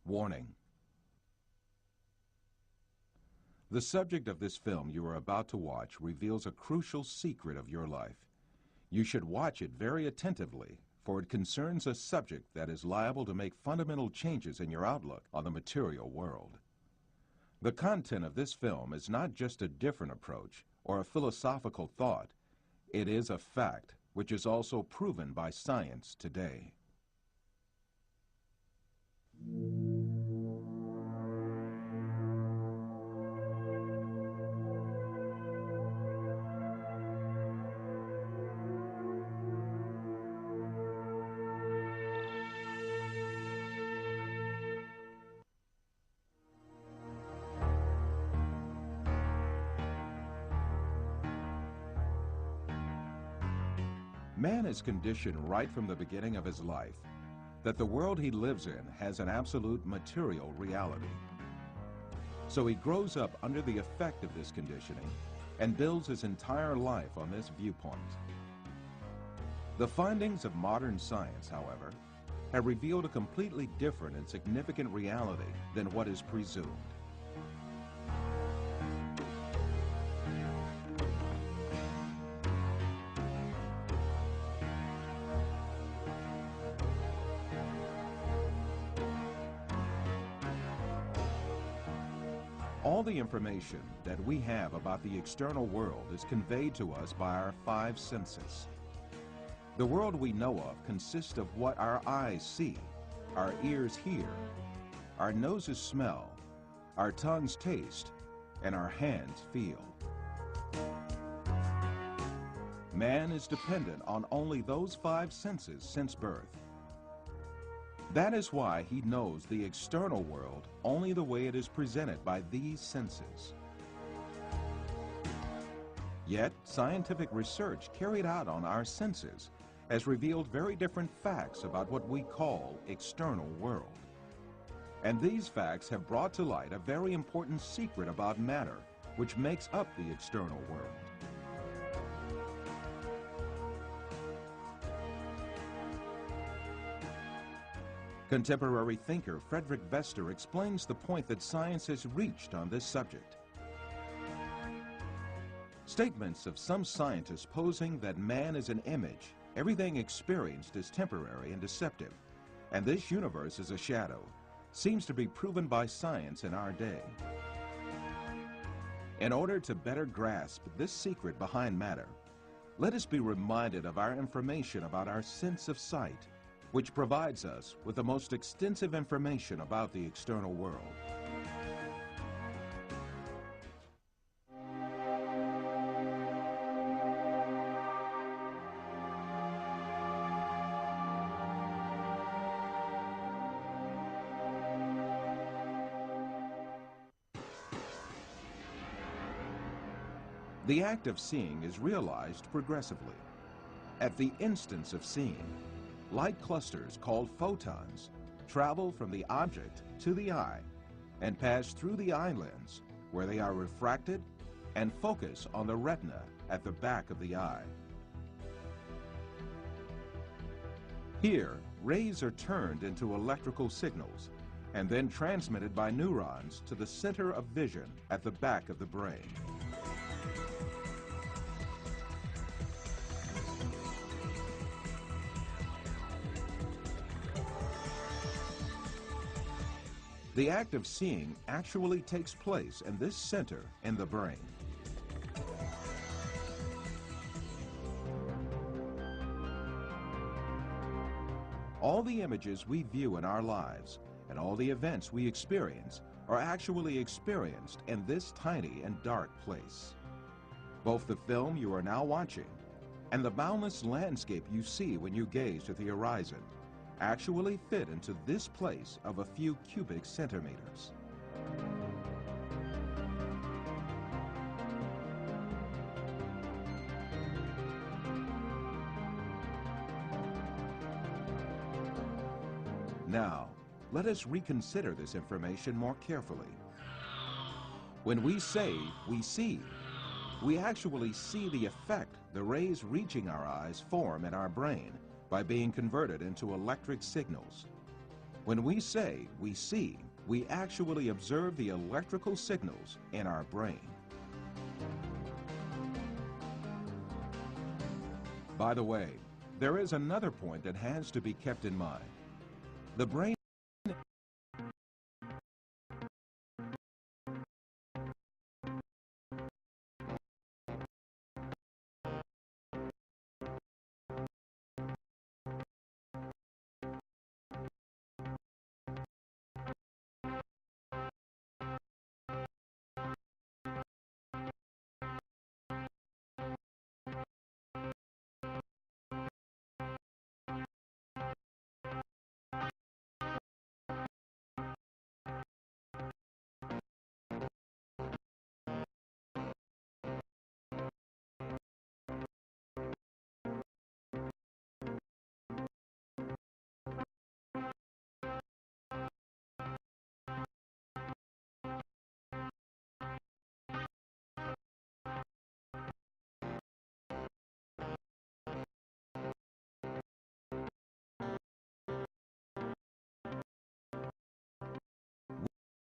Warning. The subject of this film you are about to watch reveals a crucial secret of your life. You should watch it very attentively, for it concerns a subject that is liable to make fundamental changes in your outlook on the material world. The content of this film is not just a different approach or a philosophical thought. It is a fact which is also proven by science today. Man is conditioned right from the beginning of his life that the world he lives in has an absolute material reality. So he grows up under the effect of this conditioning and builds his entire life on this viewpoint. The findings of modern science, however, have revealed a completely different and significant reality than what is presumed. All the information that we have about the external world is conveyed to us by our five senses. The world we know of consists of what our eyes see, our ears hear, our noses smell, our tongues taste, and our hands feel. Man is dependent on only those five senses since birth. That is why he knows the external world only the way it is presented by these senses. Yet, scientific research carried out on our senses has revealed very different facts about what we call external world. And these facts have brought to light a very important secret about matter, which makes up the external world. Contemporary thinker Frederick Vester explains the point that science has reached on this subject. Statements of some scientists posing that man is an image, everything experienced is temporary and deceptive, and this universe is a shadow, seems to be proven by science in our day. In order to better grasp this secret behind matter, let us be reminded of our information about our sense of sight, which provides us with the most extensive information about the external world. The act of seeing is realized progressively. At the instance of seeing, light clusters called photons travel from the object to the eye and pass through the eye lens, where they are refracted and focus on the retina at the back of the eye. Here, rays are turned into electrical signals and then transmitted by neurons to the center of vision at the back of the brain. The act of seeing actually takes place in this center in the brain. All the images we view in our lives and all the events we experience are actually experienced in this tiny and dark place. Both the film you are now watching and the boundless landscape you see when you gaze at the horizon actually fit into this place of a few cubic centimeters. Now, let us reconsider this information more carefully. When we say we see, we actually see the effect the rays reaching our eyes form in our brain by being converted into electric signals. When we say we see, we actually observe the electrical signals in our brain. By the way, there is another point that has to be kept in mind. The brain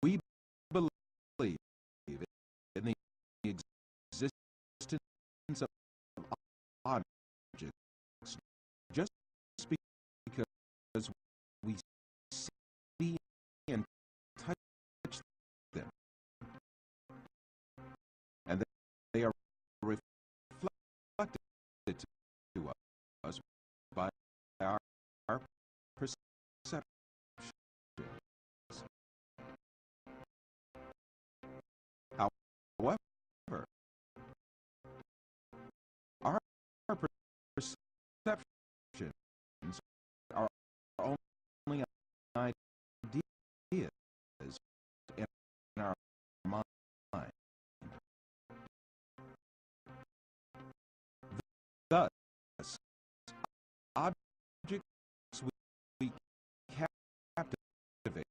we believe in the existence of objects just because we see and touch them, and they are reflected to us by our perception. However, our perceptions are only ideas in our mind. Thus, objects we captivate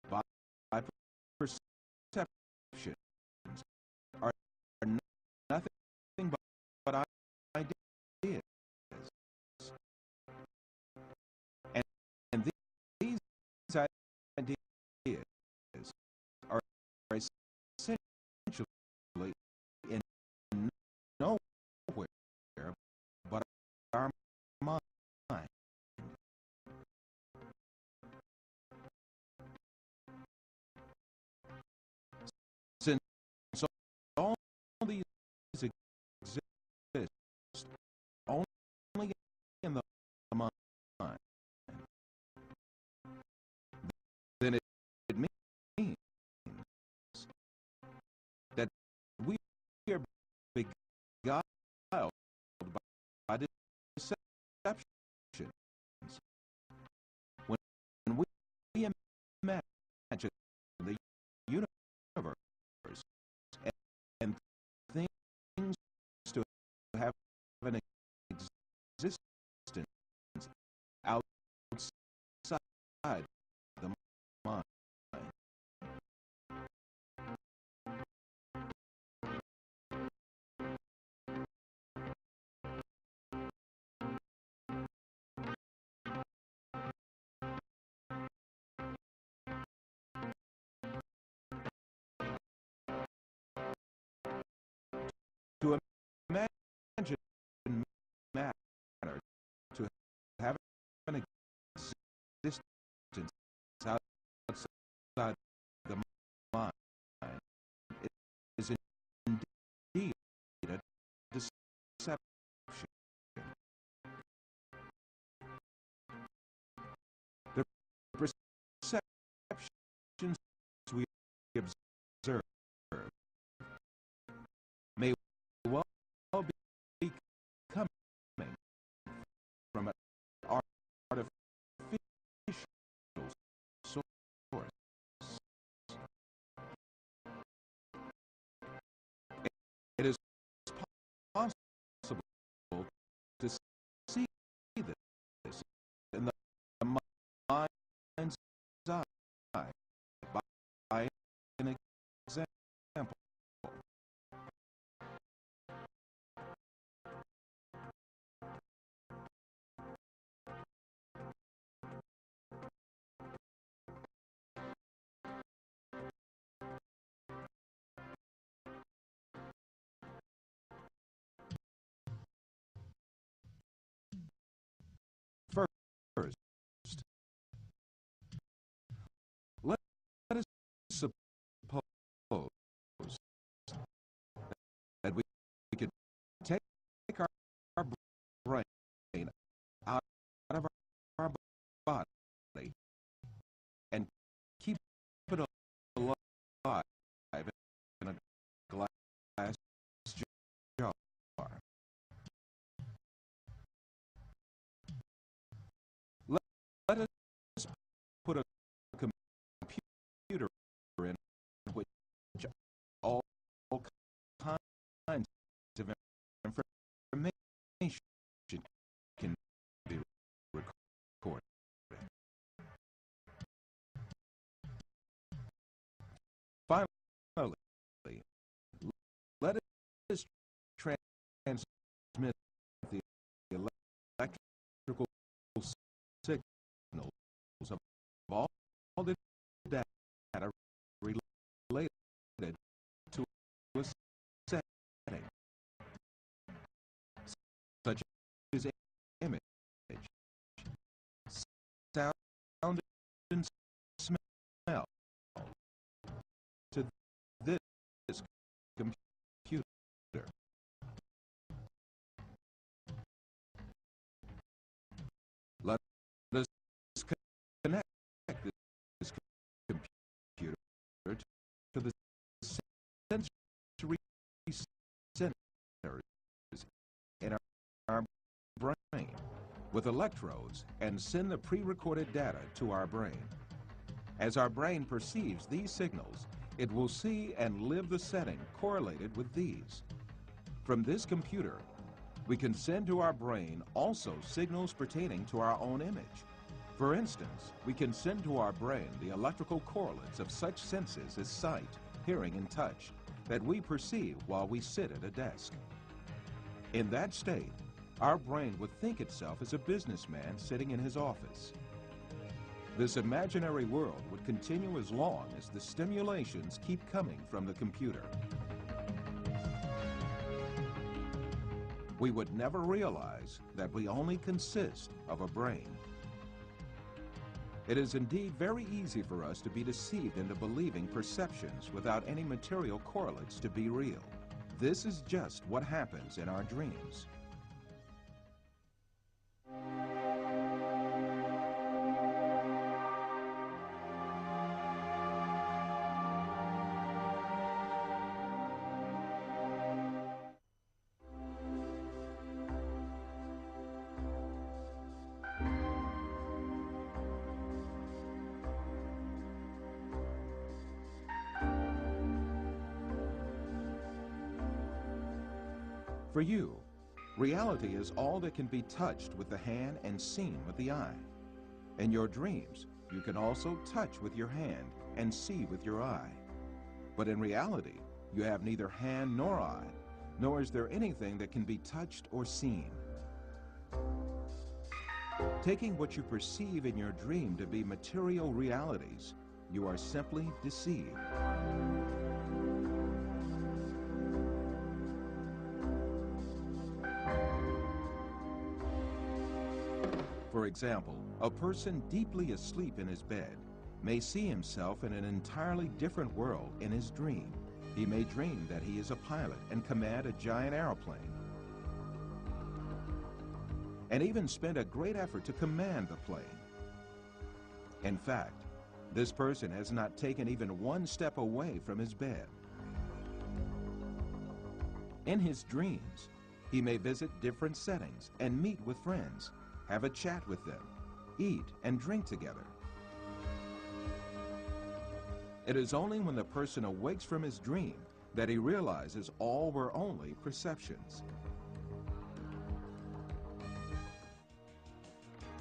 by perceptions are nothing but ideas. And these ideas are essentially in nowhere but our mind. Since all these exist only in the mind, then it means that we are beguiled by deceptions when we imagine the universe and things to have an existence outside the mind. To imagine matter to have an existence outside the mind is indeed a deception. The perceptions we observe may well be coming from an artificial source. It is possible to see this in the mind's eye by an example. Let us put a computer in which all kinds of information can be recorded. Finally, let us transmit the electrical signals of all the data related to a setting, such as image, sound, and smell, to this computer. Let us connect this computer to the sensory centers in our brain with electrodes and send the pre-recorded data to our brain. As our brain perceives these signals, it will see and live the setting correlated with these. From this computer, we can send to our brain also signals pertaining to our own image. For instance, we can send to our brain the electrical correlates of such senses as sight, hearing, and touch that we perceive while we sit at a desk. In that state, our brain would think itself as a businessman sitting in his office. This imaginary world would continue as long as the stimulations keep coming from the computer. We would never realize that we only consist of a brain. It is indeed very easy for us to be deceived into believing perceptions without any material correlates to be real. This is just what happens in our dreams. For you, reality is all that can be touched with the hand and seen with the eye. In your dreams, you can also touch with your hand and see with your eye. But in reality, you have neither hand nor eye, nor is there anything that can be touched or seen. Taking what you perceive in your dream to be material realities, you are simply deceived. For example, a person deeply asleep in his bed may see himself in an entirely different world in his dream. He may dream that he is a pilot and command a giant airplane, and even spend a great effort to command the plane. In fact, this person has not taken even one step away from his bed. In his dreams, he may visit different settings and meet with friends, have a chat with them, eat and drink together. It is only when the person awakes from his dream that he realizes all were only perceptions.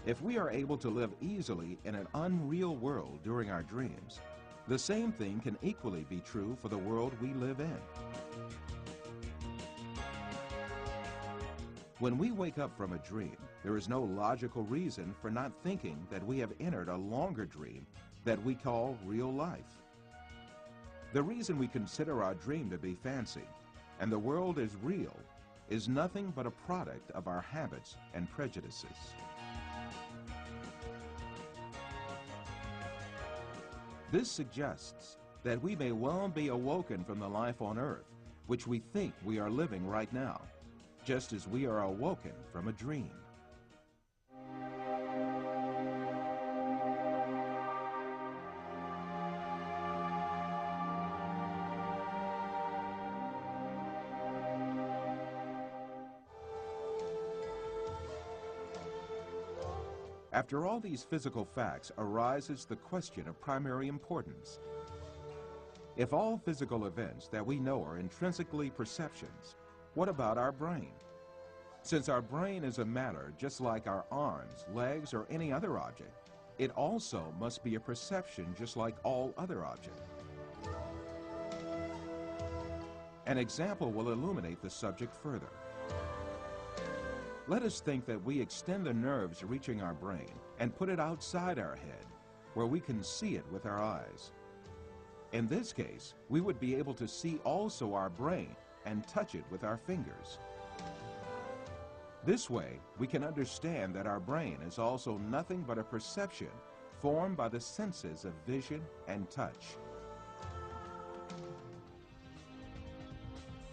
If we are able to live easily in an unreal world during our dreams, the same thing can equally be true for the world we live in. When we wake up from a dream, there is no logical reason for not thinking that we have entered a longer dream that we call real life. The reason we consider our dream to be fancy and the world is real is nothing but a product of our habits and prejudices. This suggests that we may well be awoken from the life on earth, which we think we are living right now, just as we are awoken from a dream. After all these physical facts arises the question of primary importance. If all physical events that we know are intrinsically perceptions, what about our brain? Since our brain is a matter just like our arms, legs, or any other object, it also must be a perception just like all other objects. An example will illuminate the subject further. Let us think that we extend the nerves reaching our brain and put it outside our head, where we can see it with our eyes. In this case, we would be able to see also our brain and touch it with our fingers. This way, we can understand that our brain is also nothing but a perception formed by the senses of vision and touch.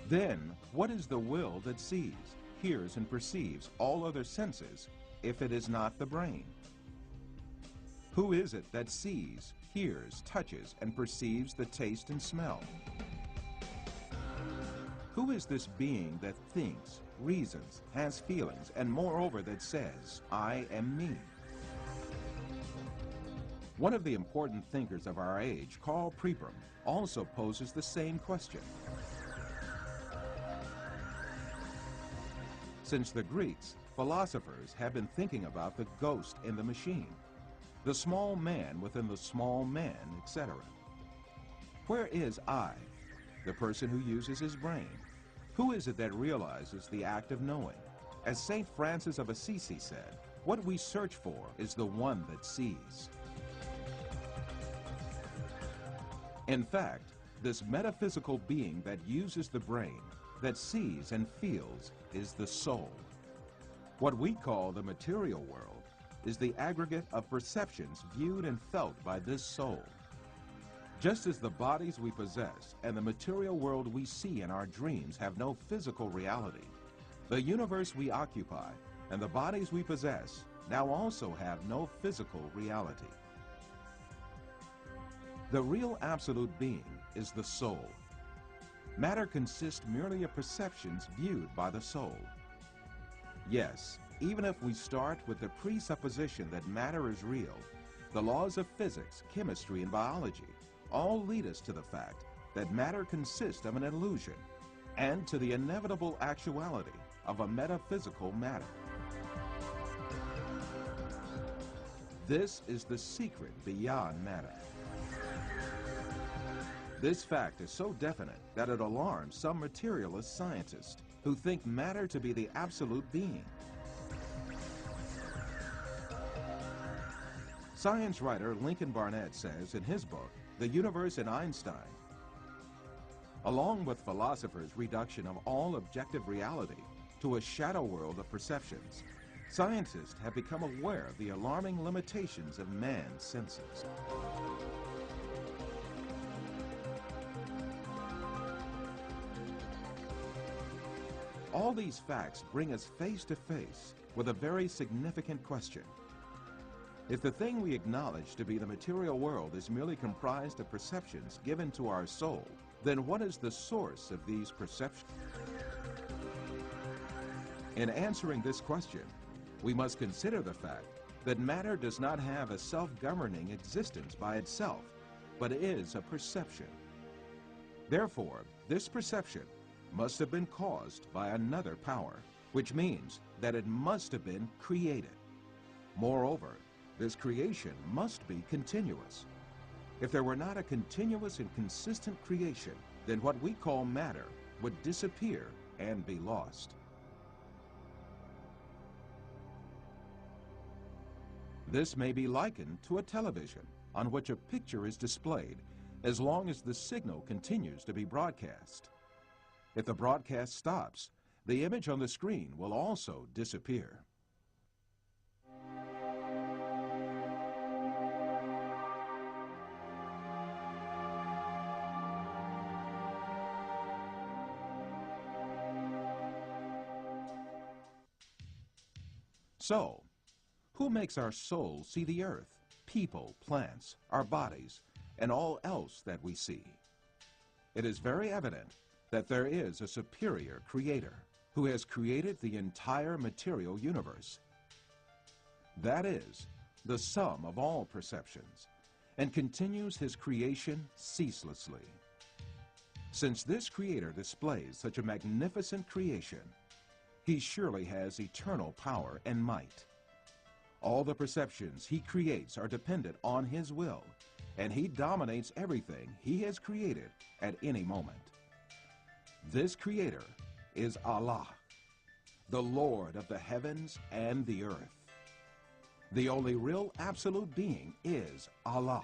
Then, what is the will that sees, hears, and perceives all other senses if it is not the brain? Who is it that sees, hears, touches, and perceives the taste and smell? Who is this being that thinks, reasons, has feelings, and moreover that says, I am me? One of the important thinkers of our age, Karl Popper, also poses the same question. Since the Greeks, philosophers have been thinking about the ghost in the machine, the small man within the small man, etc. Where is I, the person who uses his brain? Who is it that realizes the act of knowing? As St. Francis of Assisi said, what we search for is the one that sees. In fact, this metaphysical being that uses the brain, that sees and feels, is the soul. What we call the material world is the aggregate of perceptions viewed and felt by this soul. Just as the bodies we possess and the material world we see in our dreams have no physical reality, the universe we occupy and the bodies we possess now also have no physical reality. The real absolute being is the soul. Matter consists merely of perceptions viewed by the soul. Yes, even if we start with the presupposition that matter is real, the laws of physics, chemistry, and biology all lead us to the fact that matter consists of an illusion and to the inevitable actuality of a metaphysical matter. This is the secret beyond matter. This fact is so definite that it alarms some materialist scientists who think matter to be the absolute being. Science writer Lincoln Barnett says in his book, The Universe in Einstein, along with philosophers' reduction of all objective reality to a shadow world of perceptions, scientists have become aware of the alarming limitations of man's senses. All these facts bring us face to face with a very significant question. If the thing we acknowledge to be the material world is merely comprised of perceptions given to our soul, then what is the source of these perceptions? In answering this question, we must consider the fact that matter does not have a self-governing existence by itself, but is a perception. Therefore, this perception must have been caused by another power, which means that it must have been created. Moreover, this creation must be continuous. If there were not a continuous and consistent creation, then what we call matter would disappear and be lost. This may be likened to a television on which a picture is displayed as long as the signal continues to be broadcast. If the broadcast stops, the image on the screen will also disappear. So, who makes our soul see the earth, people, plants, our bodies, and all else that we see? It is very evident that there is a superior creator who has created the entire material universe. That is, the sum of all perceptions, and continues his creation ceaselessly. Since this Creator displays such a magnificent creation, he surely has eternal power and might. All the perceptions he creates are dependent on his will, and he dominates everything he has created at any moment. This Creator is Allah, the Lord of the heavens and the earth. The only real absolute being is Allah.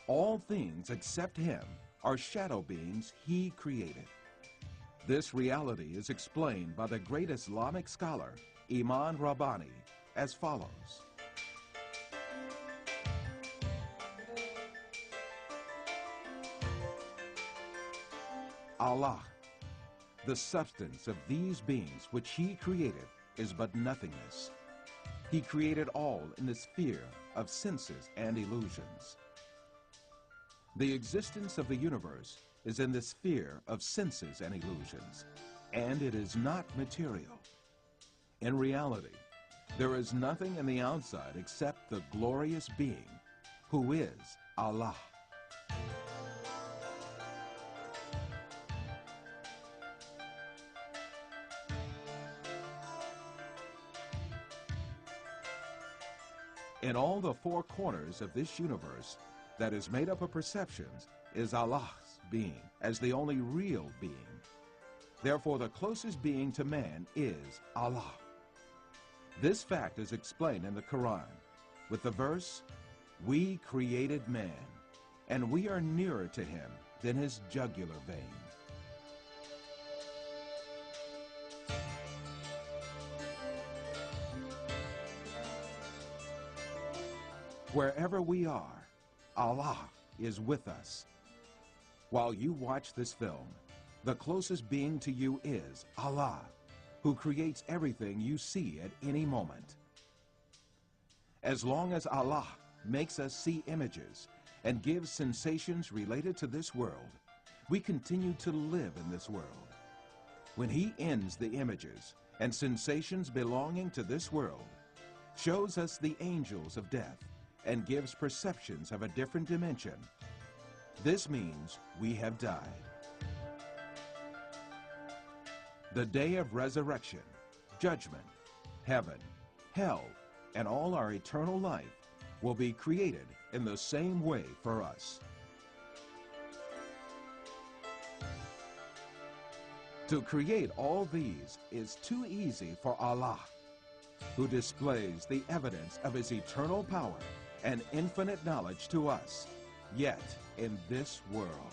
All things except him are shadow beings he created. This reality is explained by the great Islamic scholar, Imam Rabbani, as follows. Allah, the substance of these beings which he created, is but nothingness. He created all in the sphere of senses and illusions. The existence of the universe is in the sphere of senses and illusions, and it is not material. In reality, there is nothing in the outside except the glorious being, who is Allah. In all the four corners of this universe that is made up of perceptions is Allah's being as the only real being. Therefore, the closest being to man is Allah. This fact is explained in the Quran with the verse, "We created man, and we are nearer to him than his jugular vein." Wherever we are, Allah is with us. While you watch this film, the closest being to you is Allah, who creates everything you see at any moment. As long as Allah makes us see images and gives sensations related to this world, we continue to live in this world. When he ends the images and sensations belonging to this world, shows us the angels of death, and gives perceptions of a different dimension, this means we have died. The day of resurrection, judgment, heaven, hell, and all our eternal life will be created in the same way for us. To create all these is too easy for Allah, who displays the evidence of his eternal power and infinite knowledge to us, yet in this world.